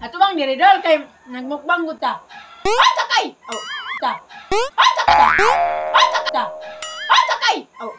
Ato bang diridol kay nagmukbang gud ta. Ay takay. Oh, ta. Ay takay. Ay takay. Ay takay. Oh.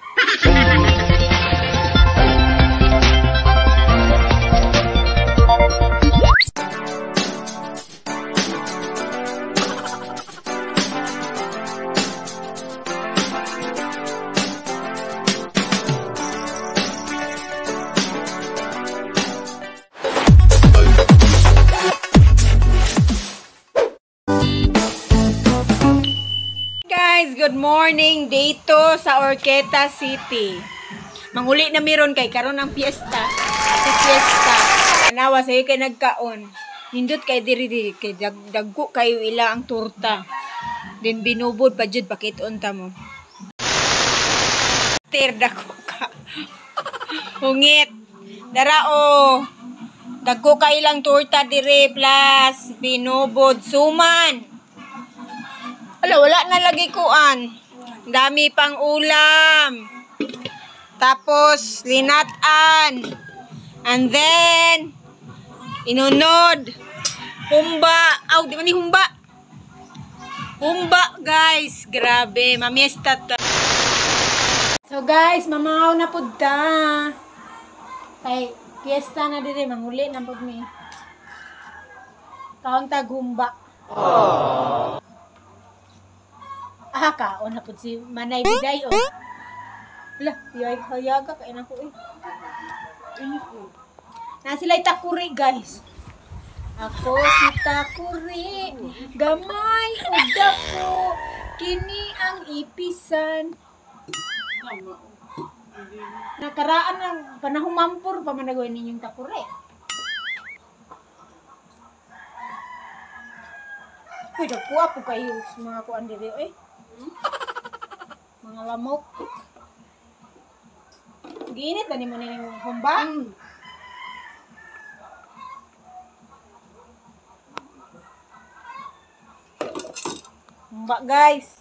Good morning dito sa Orqueta City. Manguli na miron kay karon ang piyesta. Ati piyesta. Anawa sayo kay nagkaon. Nindot kay diri kay dagko kayo ila ang turta. Then binubod pa jud pakiton ta mo. Dako ka. Hungit. Darao. Dagko kay ilang turta diri plus binubod suman. Wala na lagi kuan. Dami pang ulam. Tapos linatan. And then inunod. Humba. Aw, di man ni humba. Humba, guys. Grabe, mamiesta ta. So guys, mamahaw na pud ta. Kay fiesta na dire, manguli na pud mi. Kaon tag humba. Aww. Kaon na po si Manay Biday, oh. Wala, hayaga, kain ako, eh. Ini po. Na sila'y takuri, guys. Ako si takuri, gamay o dako, kini ang ipisan. Nakaraan ng panahong mampur, pa managawin ninyong takuri. Uy, dagkuha po kayo sa mga kuan diri, eh. Mga lamok. Ginit na ni mo na yung humba. Humba, guys.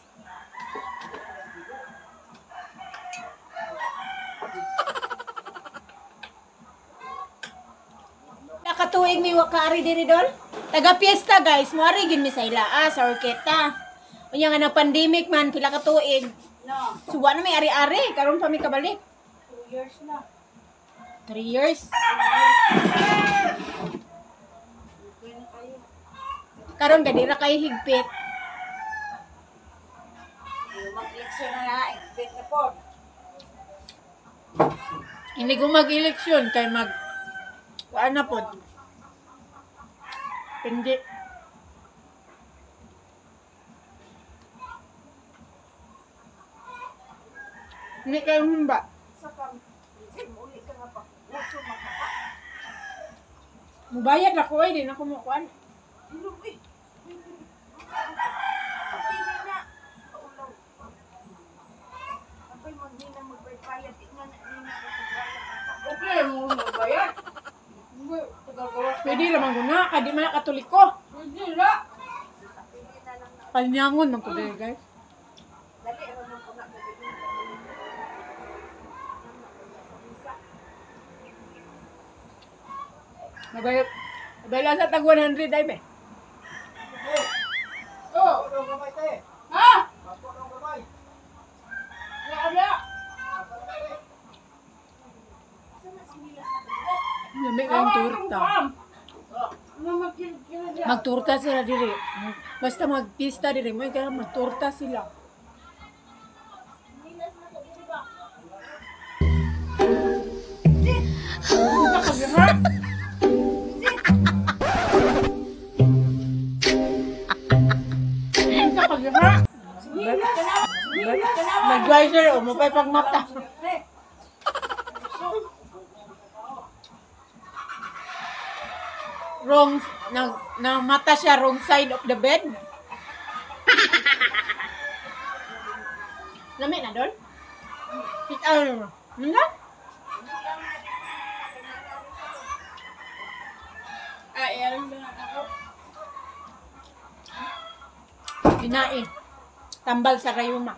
Nakatuig mi wakaari diri dol. Taga piyesta, guys. Moari gid mi sa ilaa sa Orqueta. Unya nga nang pandemic man pila ka tuig. No. Suwa na may ari-ari karon pa mi kabalik. 2 years na. 3 years. Karon gadira kay higpit. Mag-eleksyon na higpit na po. Hindi ko mag-eleksyon kay kuan na po. Hindi. Hindi kayo humba. Mubayad ako eh, di na kumukuan. Okay, mo mubayad. Pwede lamang guna, kadi man katoliko. Pwede la. Panyangon man ko dili, guys. Nabayla sa tag 100 ay be. Oh, ano ka ba ite? Ha? Ako ano ka ba? Ya. Namay kayong turta. Magturta sila diri. Basta magpista diri mo kaya magturta sila. Nag-advisor o mapay pagmata. Wrong, mata siya wrong side of the bed. Lamig na doon? Ano na? Ayan na ako. Binae. Tambal sa rayuma.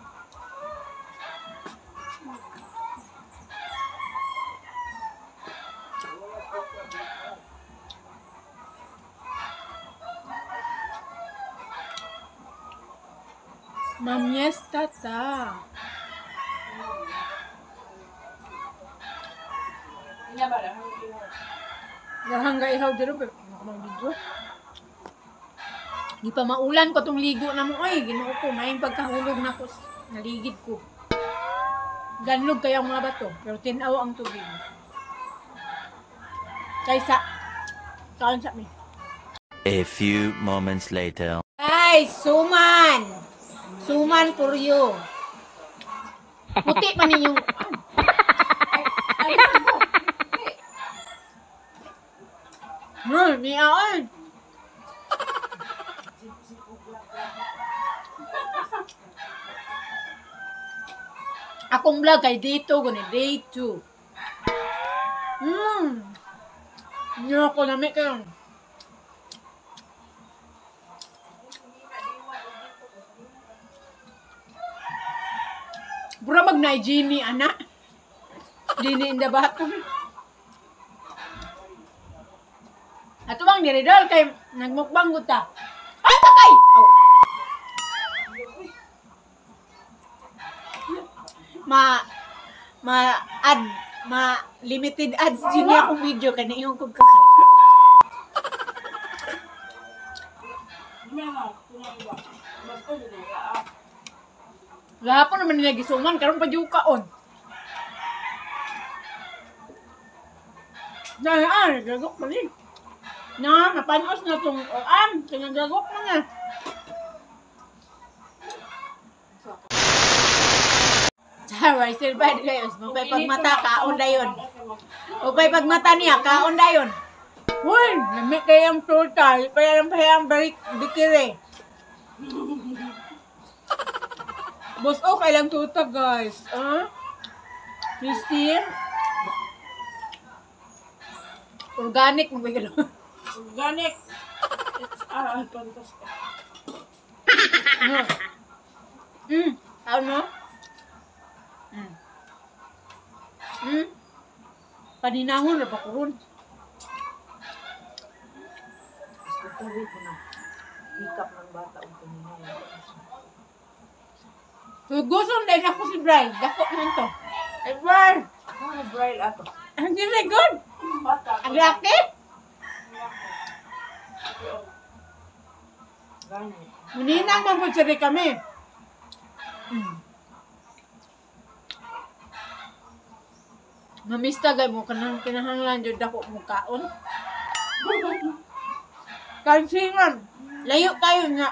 Mamiesta ta. Inya ba lang? Hangga ihaw dito pero video. Di pa maulan ko tong ligo na mo ay Ginoo ko may pagkahulog na ko naligid ko. Ganlog kaya ang mga bato pero tinaw ang tubig. Kaysa kaon sa mi. A few moments later. Ay, suman! Suman for you. Puti man ninyong... Niyaon! Akong vlog kay dito, gani day 2. Niyo ako nami kayo. Bura mag na Gini, anak. Gini in the bottom. Ato bang niridol kay nagmukbang ko ta. Ay, takay! Oh. Limited ads din akong video kaya na iyong kagkaka. Gahapon naman nila gisuman, karon pa yung kaon. Gagok pa rin. Napanos na itong sinagagok mo na. Sawa, silbad kayo. Mabay pagmata, kaon na yun. Mabay pagmata niya, kaon na yun. Uy, lamig kayang total. Payang bikiri. Boss, okay lang tuta, guys. Christine? Organic, magiging Organic. It's fantastic. Ano? Paninahon na pa kurun. Tabi ko na. Hikap ng bata ang paninahon. Gusto na ako si Brian. Dako man to. Ay, Brian! Ano braille ato? Ang very good! Bata. Ang laki! Ganyan. Muninang mabutsari kami. Mamista gay mo kanang kinahanglan jud dako mo kaon. Kansingan. Layo kayo nga.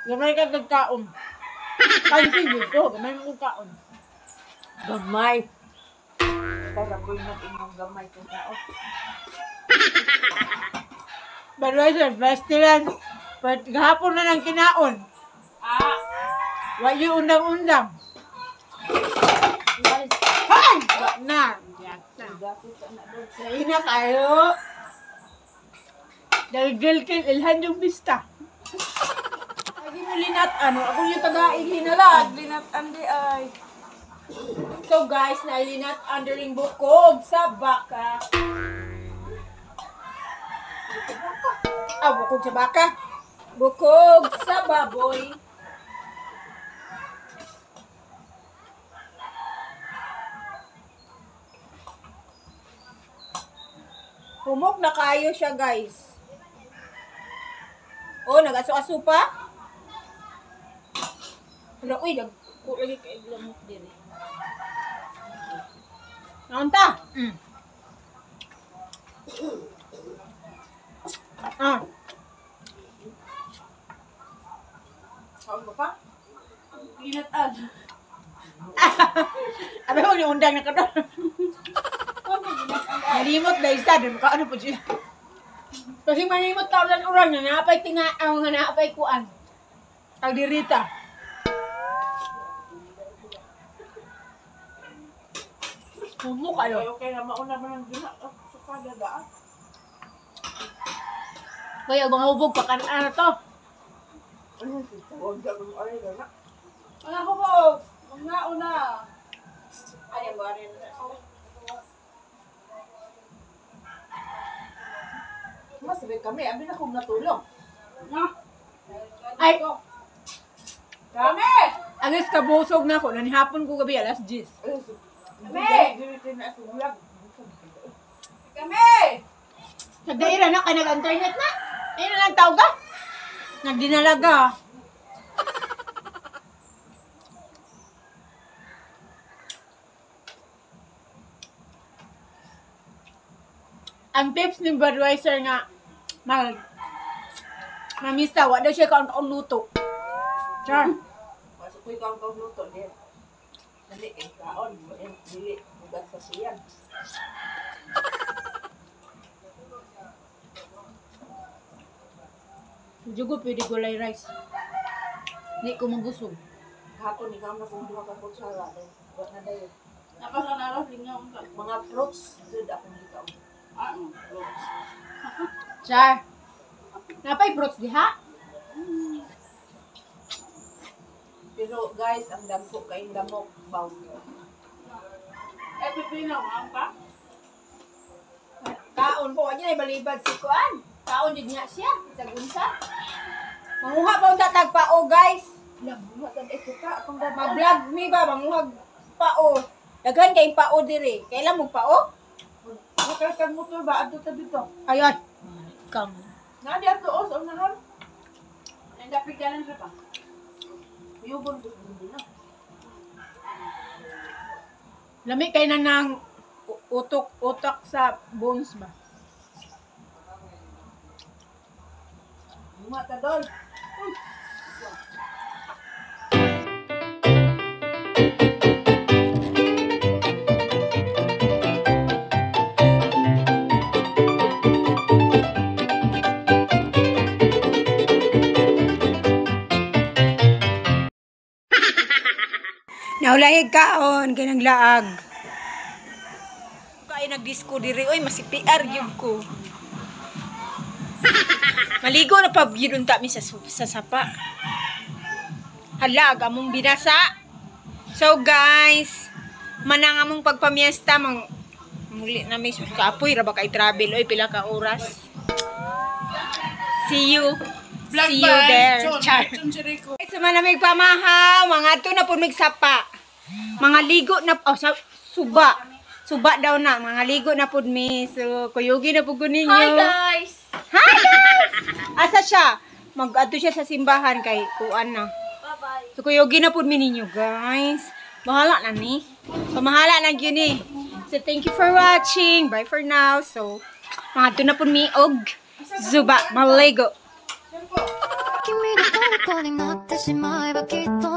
Gamay ka kaon. Kansin dito, gamay mo kaon. Gamay. Para ko yung inyong gamay kung tao. Budweiser, Bestilan. Gahapon na ng kinaon. Wali undang-undang. Hay! Wag na. Naina kayo. Dalgal kay ilhan yung bista. Lagi mo linat, ako yung taga-ig hinalag. Linat andi ay. So guys, nalinat undering bukog sa baka. Bukog sa baka. Bukog sa baboy. Humok na kayo siya, guys. Oh, nag-aso-aso pa? Hala, uy, lagi kayo lamok din eh. Naunta? Saan ba pa? Linat ad. Abi mo, ni undang na ka doon. Nalimot na isa, doon ka ano po siya. Kasi manimot ka ulan urang na naapay tinga, ang nga naapay kuan. Kaldirita. Humok alo. Okay na mauna ba ng gina? Sa kada daan. Kaya mga hubog pa kan ano to. Ano si Huwag ka ng oil na. Mga hubog, mga una. Ano ba rin? Mas sabi kami, abi na kong natulog. Ay, Kami! Agis kabusog na ako. Nanihapon ko gabi alas 10. Kami! Kami! Nagdaira na ka nag-internet na. Ayun na lang tao ka. Nagdinalaga. Ang tips ni Budweiser nga mamista, wala daw siya kaon-kaon luto. Char. Masuk ko ikaw ang luto din. Dali, kaon. Dili, bugas sa siyan. Jugo pwede gulay rice. Hindi ko mabusog. Hapon, ikaw na kung duha ka kutsara. Buat na dayo. Nakasanaro, lingaw ka. Mga fruits, good akong ikaw. Fruits. Char. Napay fruits diha? Pero guys, ang dampo kayong damok, baw. Pipinaw, ang pa? Kaon po niya balibad si Kuan. Kaon din niya siya sa gunsa. Manguha pa unta tagpao guys. Labuha kan ito ka, akong damok. Mag-vlog mi ba manguhag pao. Daghan kay pao diri. Kailan mo pao? Nakakang motor ba? Ato ta dito. Ayun. Kam. Nadi ato os, o naron. Nagapit ka lang siya pa. Yubon ko hindi na. Lami kay na nang utok sa bones ba. Luma ta dol. Naulahig kaon kay naglaag. Kay nagdisco diri oy masipiar gyud ko. Maligo na pa gyud unta mi sa sapa. Hala among binasa. So guys, manang among pagpamiesta muli na may kapoy ra ba kay travel oy pila ka oras. See you. See you there. Char. So manamig pamahaw, mga to na po migsapa. Mga ligo na suba. Suba daw na, mga ligo na po mi. So kuyugi na po ninyo. Hi guys! Hi guys! Asa siya? Mag-ato siya sa simbahan kay kuan na. Bye-bye! So kuyugi na po mi ninyo guys. Bahala na ni. Pamahala na gyud ni. So thank you for watching. Bye for now. So mga to na po mi og Zuba, maligo. 君の虜になってしまえばきっと